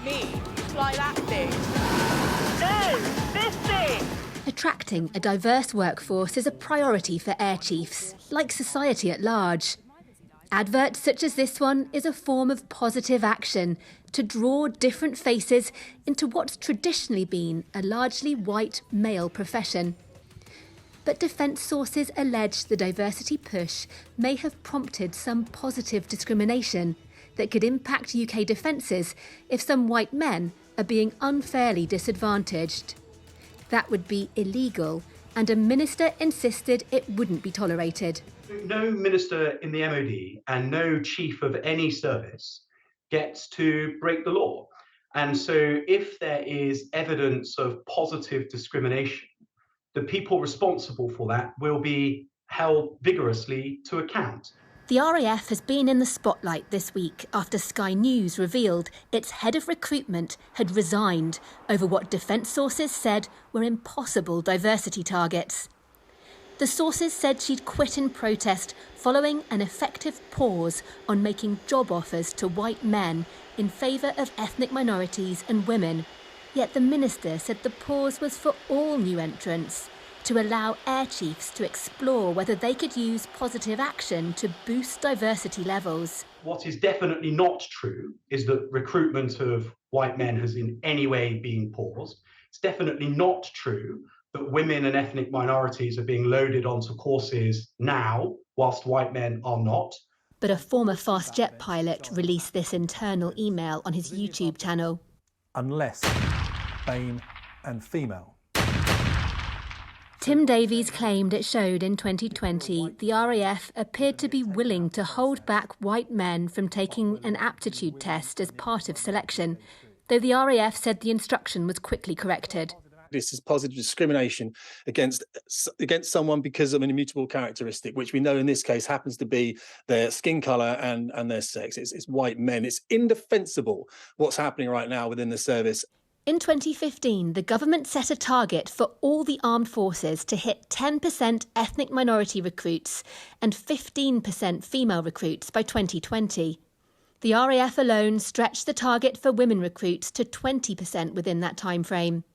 me. Fly that thing. No, this thing. Attracting a diverse workforce is a priority for air chiefs, like society at large. Adverts such as this one is a form of positive action to draw different faces into what's traditionally been a largely white male profession. But defence sources allege the diversity push may have prompted some positive discrimination that could impact UK defences if some white men are being unfairly disadvantaged. That would be illegal, and a minister insisted it wouldn't be tolerated. No minister in the MOD and no chief of any service gets to break the law. And so if there is evidence of positive discrimination, the people responsible for that will be held vigorously to account. The RAF has been in the spotlight this week after Sky News revealed its head of recruitment had resigned over what defence sources said were impossible diversity targets. The sources said she'd quit in protest following an effective pause on making job offers to white men in favour of ethnic minorities and women. Yet the minister said the pause was for all new entrants, to allow air chiefs to explore whether they could use positive action to boost diversity levels. What is definitely not true is that recruitment of white men has in any way been paused. It's definitely not true that women and ethnic minorities are being loaded onto courses now, whilst white men are not. But a former fast jet pilot released this internal email on his YouTube channel. Unless BAME and female. Tim Davies claimed it showed in 2020 the RAF appeared to be willing to hold back white men from taking an aptitude test as part of selection, though the RAF said the instruction was quickly corrected. This is positive discrimination against someone because of an immutable characteristic, which we know in this case happens to be their skin colour and their sex. It's white men. It's indefensible what's happening right now within the service. In 2015, the government set a target for all the armed forces to hit 10% ethnic minority recruits and 15% female recruits by 2020. The RAF alone stretched the target for women recruits to 20% within that timeframe.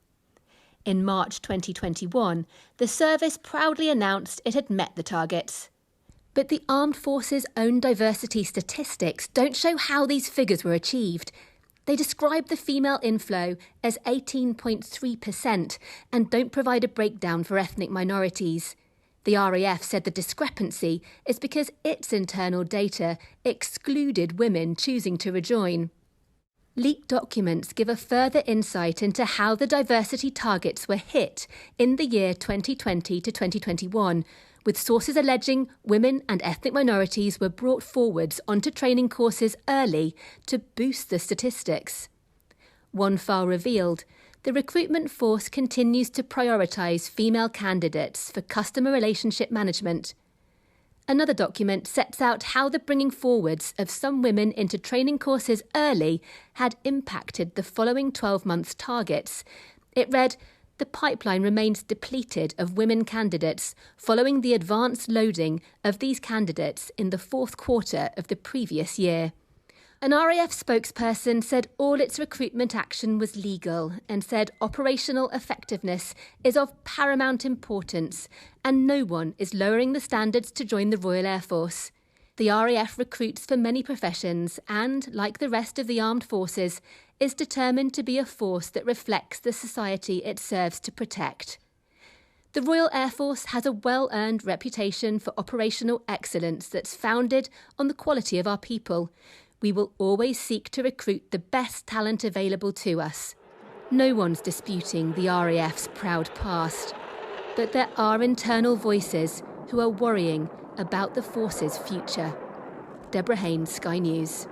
In March 2021, the service proudly announced it had met the targets. But the Armed Forces' own diversity statistics don't show how these figures were achieved. They describe the female inflow as 18.3% and don't provide a breakdown for ethnic minorities. The RAF said the discrepancy is because its internal data excluded women choosing to rejoin. Leaked documents give a further insight into how the diversity targets were hit in the year 2020 to 2021, with sources alleging women and ethnic minorities were brought forwards onto training courses early to boost the statistics. One file revealed the recruitment force continues to prioritise female candidates for customer relationship management. Another document sets out how the bringing forwards of some women into training courses early had impacted the following 12 months' targets. It read, "The pipeline remains depleted of women candidates following the advanced loading of these candidates in the fourth quarter of the previous year." An RAF spokesperson said all its recruitment action was legal and said operational effectiveness is of paramount importance and no one is lowering the standards to join the Royal Air Force. The RAF recruits for many professions and, like the rest of the armed forces, is determined to be a force that reflects the society it serves to protect. The Royal Air Force has a well-earned reputation for operational excellence that's founded on the quality of our people. We will always seek to recruit the best talent available to us. No one's disputing the RAF's proud past, but there are internal voices who are worrying about the force's future. Deborah Haynes, Sky News.